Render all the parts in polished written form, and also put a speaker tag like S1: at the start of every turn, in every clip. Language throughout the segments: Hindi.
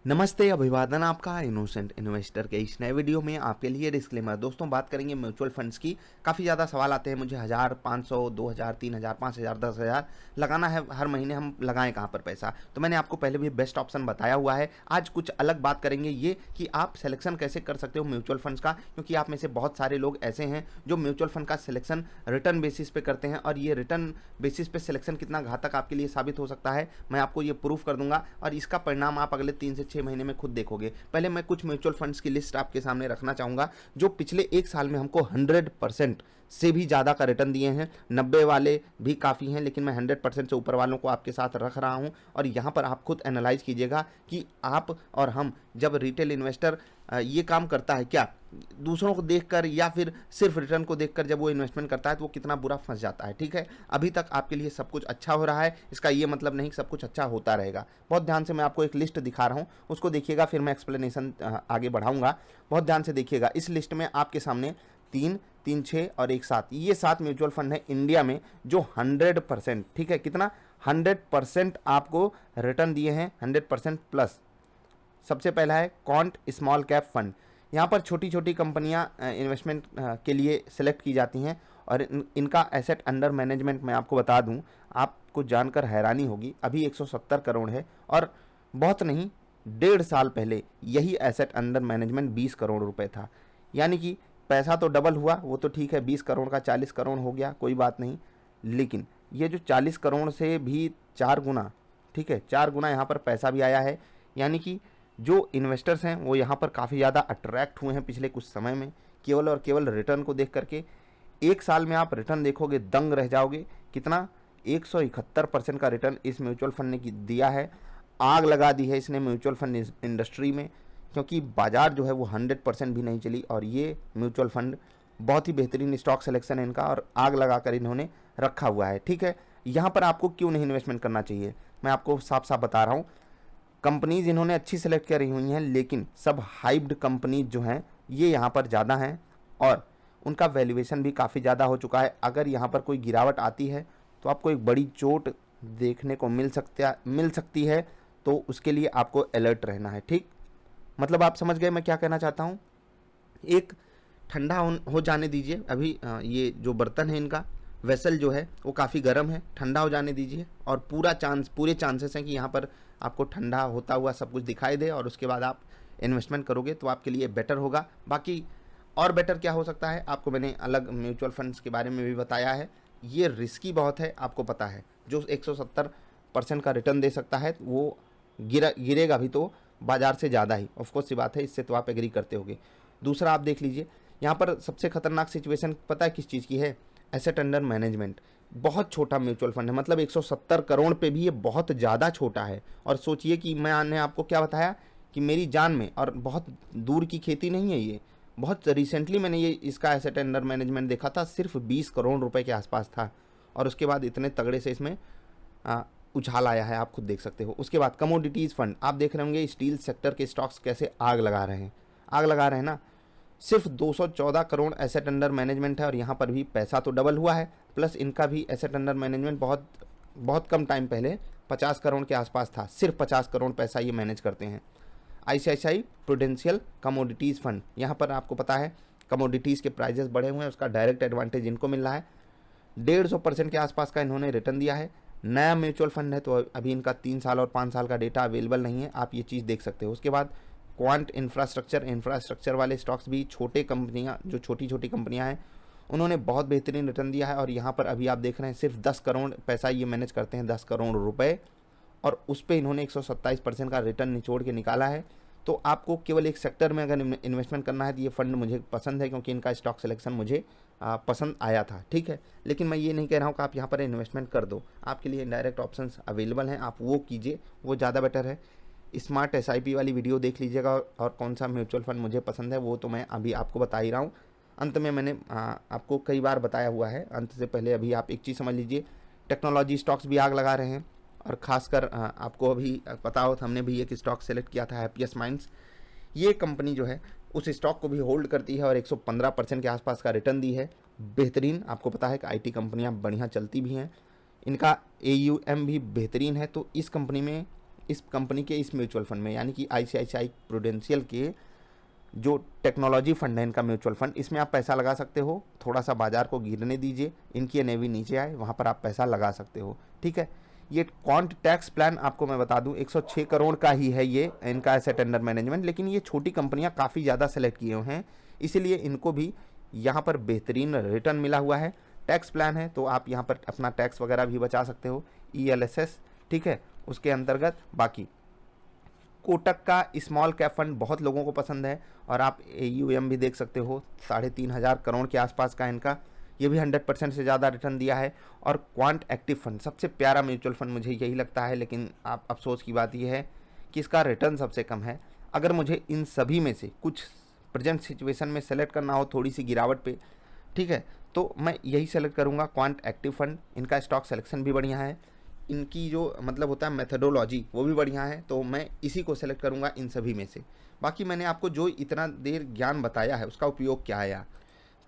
S1: नमस्ते, अभिवादन आपका इनोसेंट इन्वेस्टर के इस नए वीडियो में आपके लिए डिस्क्लेमर। दोस्तों, बात करेंगे म्यूचुअल फंड्स की। काफ़ी ज़्यादा सवाल आते हैं मुझे, 1000, 500, 2000, 3000, 5000, 10,000 लगाना है हर महीने, हम लगाएं कहाँ पर पैसा। तो मैंने आपको पहले भी बेस्ट ऑप्शन बताया हुआ है। आज कुछ अलग बात करेंगे, ये कि आप सिलेक्शन कैसे कर सकते हो म्यूचुअल फंड्स का, क्योंकि आप में से बहुत सारे लोग ऐसे हैं जो म्यूचुअल फंड का सिलेक्शन रिटर्न बेसिस पे करते हैं, और ये रिटर्न बेसिस पे सिलेक्शन कितना घातक आपके लिए साबित हो सकता है मैं आपको ये प्रूफ कर दूंगा, और इसका परिणाम आप अगले 3 से 6 महीने में खुद देखोगे। पहले मैं कुछ म्यूचुअल फंड्स की लिस्ट आपके सामने रखना चाहूंगा जो पिछले एक साल में हमको 100% से भी ज़्यादा का रिटर्न दिए हैं। 90 वाले भी काफ़ी हैं, लेकिन मैं 100% से ऊपर वालों को आपके साथ रख रहा हूं, और यहाँ पर आप खुद एनालाइज कीजिएगा कि आप और हम, जब रिटेल इन्वेस्टर ये काम करता है क्या, दूसरों को देखकर या फिर सिर्फ रिटर्न को देखकर जब वो इन्वेस्टमेंट करता है तो वो कितना बुरा फंस जाता है। ठीक है, अभी तक आपके लिए सब कुछ अच्छा हो रहा है, इसका ये मतलब नहीं कि सब कुछ अच्छा होता रहेगा। बहुत ध्यान से मैं आपको एक लिस्ट दिखा रहा हूँ, उसको देखिएगा, फिर मैं एक्सप्लेनेशन आगे बढ़ाऊंगा। बहुत ध्यान से देखिएगा। इस लिस्ट में आपके सामने 3, 3, 6 और 1, 7, ये 7 म्यूचुअल फंड है इंडिया में जो 100%, ठीक है, कितना 100% आपको रिटर्न दिए हैं, 100% प्लस। सबसे पहला है क्वांट स्मॉल कैप फंड। यहाँ पर छोटी छोटी कंपनियाँ इन्वेस्टमेंट के लिए सिलेक्ट की जाती हैं, और इनका एसेट अंडर मैनेजमेंट मैं आपको बता दूं, आपको जानकर हैरानी होगी, अभी 170 करोड़ है, और बहुत नहीं, 1.5 साल पहले यही एसेट अंडर मैनेजमेंट 20 करोड़ रुपए था। यानी कि पैसा तो डबल हुआ, वो तो ठीक है, 20 करोड़ का 40 करोड़ हो गया, कोई बात नहीं, लेकिन ये जो 40 करोड़ से भी 4 गुना, ठीक है, 4 गुना यहाँ पर पैसा भी आया है। यानी कि जो इन्वेस्टर्स हैं वो यहाँ पर काफ़ी ज़्यादा अट्रैक्ट हुए हैं पिछले कुछ समय में, केवल और केवल रिटर्न को देख करके। एक साल में आप रिटर्न देखोगे, दंग रह जाओगे। कितना, 171% का रिटर्न इस म्यूचुअल फंड ने दिया है। आग लगा दी है इसने म्यूचुअल फंड इंडस्ट्री में, क्योंकि बाजार जो है वो 100% भी नहीं चली, और ये म्यूचुअल फंड बहुत ही बेहतरीन स्टॉक सिलेक्शन है इनका, और आग लगा कर इन्होंने रखा हुआ है। ठीक है, यहाँ पर आपको क्यों नहीं इन्वेस्टमेंट करना चाहिए, मैं आपको साफ साफ बता रहा हूँ। कंपनीज इन्होंने अच्छी सेलेक्ट करी हुई हैं, लेकिन सब हाइप्ड कंपनीज जो हैं ये यहाँ पर ज़्यादा हैं, और उनका वैल्यूएशन भी काफ़ी ज़्यादा हो चुका है। अगर यहाँ पर कोई गिरावट आती है तो आपको एक बड़ी चोट देखने को मिल सकती है, तो उसके लिए आपको अलर्ट रहना है। ठीक, मतलब आप समझ गए मैं क्या कहना चाहता हूँ। एक ठंडा हो जाने दीजिए अभी, ये जो बर्तन है इनका वेसल जो है वो काफ़ी गर्म है, ठंडा हो जाने दीजिए, और पूरे चांसेस हैं कि यहाँ पर आपको ठंडा होता हुआ सब कुछ दिखाई दे, और उसके बाद आप इन्वेस्टमेंट करोगे तो आपके लिए बेटर होगा। बाकी और बेटर क्या हो सकता है, आपको मैंने अलग म्यूचुअल फंड्स के बारे में भी बताया है। ये रिस्की बहुत है, आपको पता है। जो 170% का रिटर्न दे सकता है वो गिरेगा भी तो बाजार से ज़्यादा ही, ऑफकोर्स सी बात है, इससे तो आप एग्री करते होगे। दूसरा आप देख लीजिए, यहाँ पर सबसे खतरनाक सिचुएशन पता है किस चीज़ की है, एसेट अंडर मैनेजमेंट। बहुत छोटा म्यूचुअल फंड है, मतलब 170 करोड़ पे भी ये बहुत ज़्यादा छोटा है। और सोचिए कि मैंने आपको क्या बताया कि मेरी जान में, और बहुत दूर की खेती नहीं है ये, बहुत रिसेंटली मैंने ये इसका एसेट अंडर मैनेजमेंट देखा था, सिर्फ 20 करोड़ रुपए के आसपास था, और उसके बाद इतने तगड़े से इसमें उछाल आया है, आप खुद देख सकते हो। उसके बाद कमोडिटीज़ फंड, आप देख रहे होंगे स्टील सेक्टर के स्टॉक्स कैसे आग लगा रहे हैं ना। सिर्फ 214 करोड़ एसेट अंडर मैनेजमेंट है, और यहाँ पर भी पैसा तो डबल हुआ है, प्लस इनका भी एसेट अंडर मैनेजमेंट बहुत कम टाइम पहले 50 करोड़ के आसपास था। सिर्फ 50 करोड़ पैसा ये मैनेज करते हैं। ICICI प्रूडेंशियल कमोडिटीज़ फंड, यहाँ पर आपको पता है कमोडिटीज़ के प्राइजेस बढ़े हुए हैं, उसका डायरेक्ट एडवांटेज इनको मिल रहा है। 150% के आसपास का इन्होंने रिटर्न दिया है। नया म्यूचुअल फंड है, तो अभी इनका 3 साल और 5 साल का डेटा अवेलेबल नहीं है, आप ये चीज़ देख सकते हो। उसके बाद क्वांट इंफ्रास्ट्रक्चर वाले स्टॉक्स भी, छोटे कंपनियां, जो छोटी छोटी कंपनियां हैं, उन्होंने बहुत बेहतरीन रिटर्न दिया है। और यहाँ पर अभी आप देख रहे हैं सिर्फ 10 करोड़ पैसा ये मैनेज करते हैं, 10 करोड़ रुपए, और उस पर इन्होंने 127% का रिटर्न निचोड़ के निकाला है। तो आपको केवल एक सेक्टर में अगर इन्वेस्टमेंट करना है तो ये फंड मुझे पसंद है, क्योंकि इनका स्टॉक सिलेक्शन मुझे पसंद आया था। ठीक है, लेकिन मैं ये नहीं कह रहा हूँ कि आप यहाँ पर इन्वेस्टमेंट कर दो, आपके लिए डायरेक्ट ऑप्शंस अवेलेबल हैं, आप वो कीजिए, वो ज़्यादा बेटर है। स्मार्ट SIP वाली वीडियो देख लीजिएगा, और कौन सा म्यूचुअल फंड मुझे पसंद है वो तो मैं अभी आपको बता ही रहा हूँ। अंत में मैंने आपको कई बार बताया हुआ है, अंत से पहले अभी आप एक चीज़ समझ लीजिए, टेक्नोलॉजी स्टॉक्स भी आग लगा रहे हैं, और ख़ासकर आपको अभी पता हो, हमने भी एक स्टॉक सेलेक्ट किया था, हैप्पीएस्ट माइंड्स। ये कंपनी जो है उस स्टॉक को भी होल्ड करती है, और 115% के आसपास का रिटर्न दी है। बेहतरीन, आपको पता है कि IT कंपनियाँ बढ़िया चलती भी हैं, इनका AUM भी बेहतरीन है, तो इस कंपनी में इस कंपनी के इस म्यूचुअल फंड में, यानी कि ICICI प्रूडेंशियल के जो टेक्नोलॉजी फंड है इनका म्यूचुअल फंड, इसमें आप पैसा लगा सकते हो। थोड़ा सा बाजार को गिरने दीजिए, इनकी NAV नीचे आए, वहाँ पर आप पैसा लगा सकते हो, ठीक है। ये क्वांट टैक्स प्लान आपको मैं बता दूं 106 करोड़ का ही है ये इनका एसेट अंडर मैनेजमेंट, लेकिन ये छोटी कंपनियां काफ़ी ज़्यादा सेलेक्ट किए हुए हैं, इसीलिए इनको भी यहाँ पर बेहतरीन रिटर्न मिला हुआ है। टैक्स प्लान है तो आप यहाँ पर अपना टैक्स वगैरह भी बचा सकते हो, ELSS, ठीक है, उसके अंतर्गत। बाकी कोटक का स्मॉल कैप फंड बहुत लोगों को पसंद है और आप AUM भी देख सकते हो 3,500 करोड़ के आसपास का इनका, ये भी 100% से ज़्यादा रिटर्न दिया है। और क्वांट एक्टिव फंड सबसे प्यारा म्यूचुअल फंड मुझे यही लगता है, लेकिन आप अफसोस की बात यह है कि इसका रिटर्न सबसे कम है। अगर मुझे इन सभी में से कुछ प्रेजेंट सिचुएशन में सेलेक्ट करना हो थोड़ी सी गिरावट पे, ठीक है, तो मैं यही सेलेक्ट करूँगा क्वांट एक्टिव फंड। इनका स्टॉक सिलेक्शन भी बढ़िया है, इनकी जो मतलब होता है मेथडोलॉजी वो भी बढ़िया है, तो मैं इसी को सेलेक्ट करूँगा इन सभी में से। बाकी मैंने आपको जो इतना देर ज्ञान बताया है उसका उपयोग क्या आया।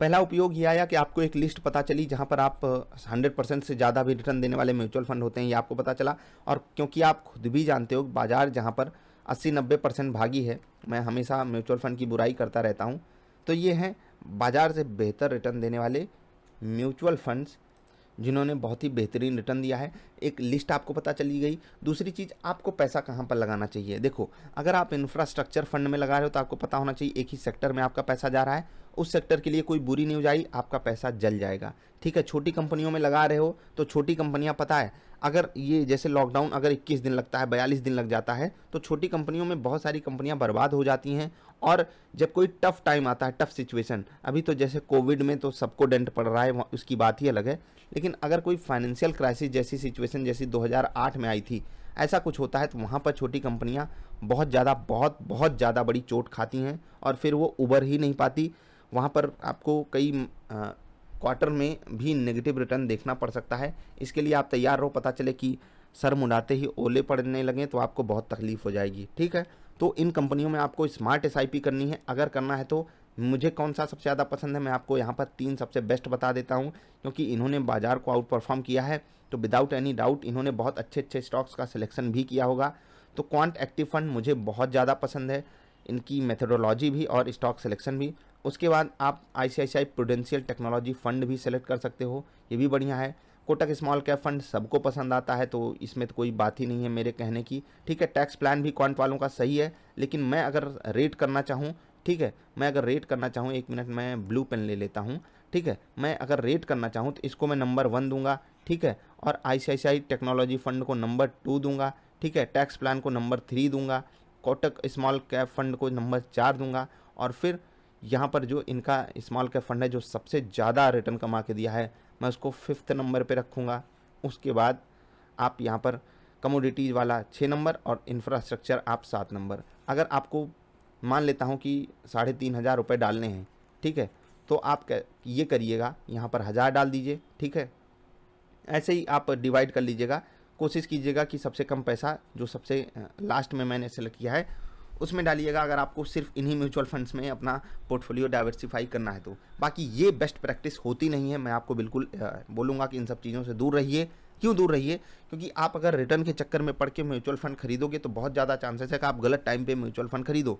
S1: पहला उपयोग ये आया कि आपको एक लिस्ट पता चली जहाँ पर आप 100% से ज़्यादा भी रिटर्न देने वाले म्यूचुअल फंड होते हैं, ये आपको पता चला। और क्योंकि आप खुद भी जानते हो बाज़ार जहाँ पर 80-90% भागी है, मैं हमेशा म्यूचुअल फंड की बुराई करता रहता हूँ, तो ये हैं बाज़ार से बेहतर रिटर्न देने वाले म्यूचुअल फंड्स जिन्होंने बहुत ही बेहतरीन रिटर्न दिया है। एक लिस्ट आपको पता चली गई। दूसरी चीज़, आपको पैसा कहाँ पर लगाना चाहिए। देखो, अगर आप इंफ्रास्ट्रक्चर फंड में लगा रहे हो तो आपको पता होना चाहिए एक ही सेक्टर में आपका पैसा जा रहा है, उस सेक्टर के लिए कोई बुरी न्यूज़ आई आपका पैसा जल जाएगा, ठीक है। छोटी कंपनियों में लगा रहे हो तो छोटी कंपनियां, पता है अगर ये जैसे लॉकडाउन अगर 21 दिन लगता है, 42 दिन लग जाता है, तो छोटी कंपनियों में बहुत सारी कंपनियां बर्बाद हो जाती हैं। और जब कोई टफ टाइम आता है, टफ सिचुएशन, अभी तो जैसे कोविड में तो सबको डेंट पड़ रहा है, उसकी बात ही अलग है, लेकिन अगर कोई फाइनेंशियल क्राइसिस जैसी सिचुएशन जैसी 2008 में आई थी, ऐसा कुछ होता है तो वहाँ पर छोटी कंपनियाँ बहुत ज़्यादा बड़ी चोट खाती हैं और फिर वो उभर ही नहीं पाती। वहाँ पर आपको कई क्वार्टर में भी नेगेटिव रिटर्न देखना पड़ सकता है। इसके लिए आप तैयार रहो, पता चले कि सर मुड़ाते ही ओले पड़ने लगे तो आपको बहुत तकलीफ हो जाएगी, ठीक है। तो इन कंपनियों में आपको स्मार्ट SIP करनी है। अगर करना है तो मुझे कौन सा सबसे ज़्यादा पसंद है, मैं आपको यहाँ पर 3 सबसे बेस्ट बता देता हूँ, क्योंकि इन्होंने बाज़ार को आउट परफॉर्म किया है, तो विदाउट एनी डाउट इन्होंने बहुत अच्छे स्टॉक्स का सिलेक्शन भी किया होगा। तो क्वांट एक्टिव फंड मुझे बहुत ज़्यादा पसंद है, इनकी मेथडोलॉजी भी और स्टॉक सिलेक्शन भी। उसके बाद आप ICICI प्रूडेंशियल टेक्नोलॉजी फंड भी सेलेक्ट कर सकते हो, ये भी बढ़िया है। कोटक स्मॉल कैप फंड सबको पसंद आता है, तो इसमें तो कोई बात ही नहीं है मेरे कहने की, ठीक है। टैक्स प्लान भी क्वांट वालों का सही है, लेकिन मैं अगर रेट करना चाहूँ, ठीक है, मैं अगर रेट करना चाहूँ, 1 मिनट मैं ब्लू पेन ले लेता हूँ, ठीक है, मैं अगर रेट करना चाहूँ तो इसको मैं नंबर 1 दूंगा, ठीक है, और ICICI टेक्नोलॉजी फंड को नंबर 2 दूंगा, ठीक है, टैक्स प्लान को नंबर 3 दूंगा, कोटक स्मॉल कैप फंड को नंबर 4 दूंगा, और फिर यहाँ पर जो इनका स्मॉल कैप फंड है जो सबसे ज़्यादा रिटर्न कमा के दिया है, मैं उसको 5th नंबर पे रखूँगा। उसके बाद आप यहाँ पर कमोडिटीज़ वाला 6 नंबर और इंफ्रास्ट्रक्चर आप 7 नंबर। अगर आपको मान लेता हूँ कि 3,500 रुपये डालने हैं, ठीक है, तो आप ये करिएगा, यहाँ पर 1000 डाल दीजिए, ठीक है। ऐसे ही आप डिवाइड कर लीजिएगा, कोशिश कीजिएगा कि सबसे कम पैसा जो सबसे लास्ट में मैंने सेलेक्ट किया है उसमें डालिएगा, अगर आपको सिर्फ इन्हीं म्यूचुअल फंड्स में अपना पोर्टफोलियो डाइवर्सिफाई करना है तो। बाकी ये बेस्ट प्रैक्टिस होती नहीं है, मैं आपको बिल्कुल बोलूँगा कि इन सब चीज़ों से दूर रहिए। क्यों दूर रहिए? क्योंकि आप अगर रिटर्न के चक्कर में पड़ के म्यूचुअल फंड खरीदोगे तो बहुत ज़्यादा चांसेस है कि आप गलत टाइम पे म्यूचुअल फंड खरीदो,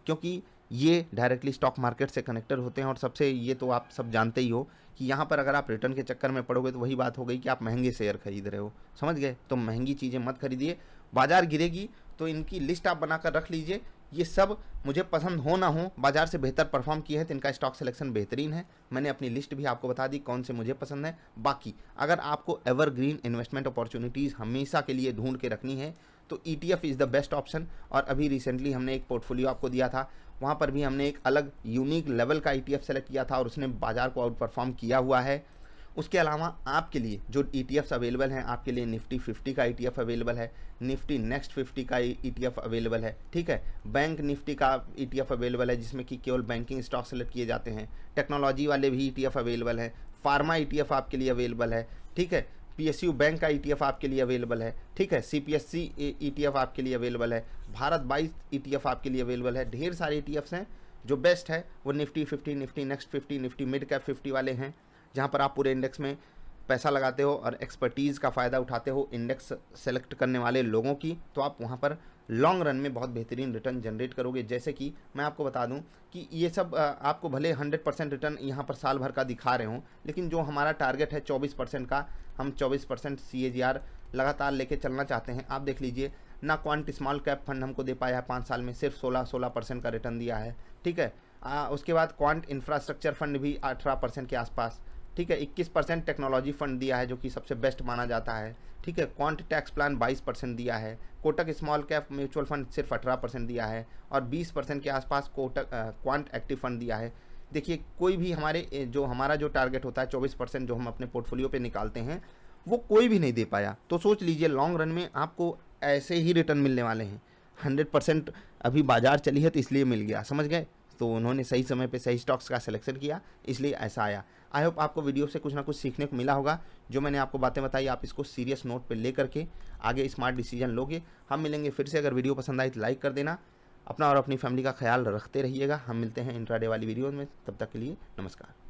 S1: क्योंकि ये डायरेक्टली स्टॉक मार्केट से कनेक्टेड होते हैं। और सबसे ये तो आप सब जानते ही हो कि यहाँ पर अगर आप रिटर्न के चक्कर में पड़ोगे तो वही बात हो गई कि आप महंगे शेयर खरीद रहे हो, समझ गए? तो महंगी चीज़ें मत खरीदिए, बाजार गिरेगी तो इनकी लिस्ट आप बनाकर रख लीजिए। ये सब मुझे पसंद हो ना हो, बाजार से बेहतर परफॉर्म किए हैं तो इनका स्टॉक सिलेक्शन बेहतरीन है। मैंने अपनी लिस्ट भी आपको बता दी कौन से मुझे पसंद है। बाकी अगर आपको एवरग्रीन इन्वेस्टमेंट अपॉर्चुनिटीज़ हमेशा के लिए ढूंढ के रखनी है तो ETF is the best option. और अभी रिसेंटली हमने एक पोर्टफोलियो आपको दिया था, वहाँ पर भी हमने एक अलग यूनिक लेवल का ETF सेलेक्ट किया था और उसने बाजार को आउट परफॉर्म किया हुआ है। उसके अलावा आपके लिए जो ETFs अवेलेबल हैं, आपके लिए निफ्टी 50 का ETF अवेलेबल है, निफ्टी नेक्स्ट 50 का ETF अवेलेबल है, ठीक है, बैंक निफ्टी का ETF अवेलेबल है जिसमें कि केवल बैंकिंग स्टॉक सेलेक्ट किए जाते हैं, टेक्नोलॉजी वाले भी ETF अवेलेबल है, फार्मा ETF आपके लिए अवेलेबल है, ठीक है, PSU बैंक का ETF आपके लिए अवेलेबल है, ठीक है, CPSC ETF आपके लिए अवेलेबल है, भारत 22 ETF आपके लिए अवेलेबल है। ढेर सारे ETFs हैं, जो बेस्ट है वो Nifty 50, Nifty next 50, Nifty mid cap 50 वाले हैं, जहाँ पर आप पूरे इंडेक्स में पैसा लगाते हो और एक्सपर्टीज़ का फ़ायदा उठाते हो इंडेक्स सेलेक्ट करने वाले लोगों की, तो आप वहाँ पर लॉन्ग रन में बहुत बेहतरीन रिटर्न जनरेट करोगे। जैसे कि मैं आपको बता दूं कि ये सब आपको भले 100% रिटर्न यहाँ पर साल भर का दिखा रहे हों, लेकिन जो हमारा टारगेट है 24% का, हम 24% CAGR लगातार लेके चलना चाहते हैं। आप देख लीजिए ना, क्वांट स्मॉल कैप फंड हमको दे पाया है 5 साल में, सिर्फ 16% का रिटर्न दिया है, ठीक है। उसके बाद क्वांट इंफ्रास्ट्रक्चर फंड भी 18% के आसपास, ठीक है। 21% टेक्नोलॉजी फंड दिया है जो कि सबसे बेस्ट माना जाता है, ठीक है। क्वांट टैक्स प्लान 22% दिया है। Kotak small cap mutual fund सिर्फ 18% दिया है और 20% के आसपास कोटक क्वांट एक्टिव फंड दिया है। देखिए कोई भी हमारा जो टारगेट होता है 24% जो हम अपने पोर्टफोलियो पे निकालते हैं, वो कोई भी नहीं दे पाया। तो सोच लीजिए लॉन्ग रन में आपको ऐसे ही रिटर्न मिलने वाले हैं। 100% अभी बाजार चली है तो इसलिए मिल गया, समझ गए। तो उन्होंने सही समय पे सही स्टॉक्स का सिलेक्शन किया, इसलिए ऐसा आया। आई होप आपको वीडियो से कुछ ना कुछ सीखने को मिला होगा। जो मैंने आपको बातें बताई आप इसको सीरियस नोट पे ले करके आगे स्मार्ट डिसीजन लोगे। हम मिलेंगे फिर से। अगर वीडियो पसंद आई तो लाइक कर देना। अपना और अपनी फैमिली का ख्याल रखते रहिएगा। हम मिलते हैं इंट्राडे वाली वीडियो में, तब तक के लिए नमस्कार।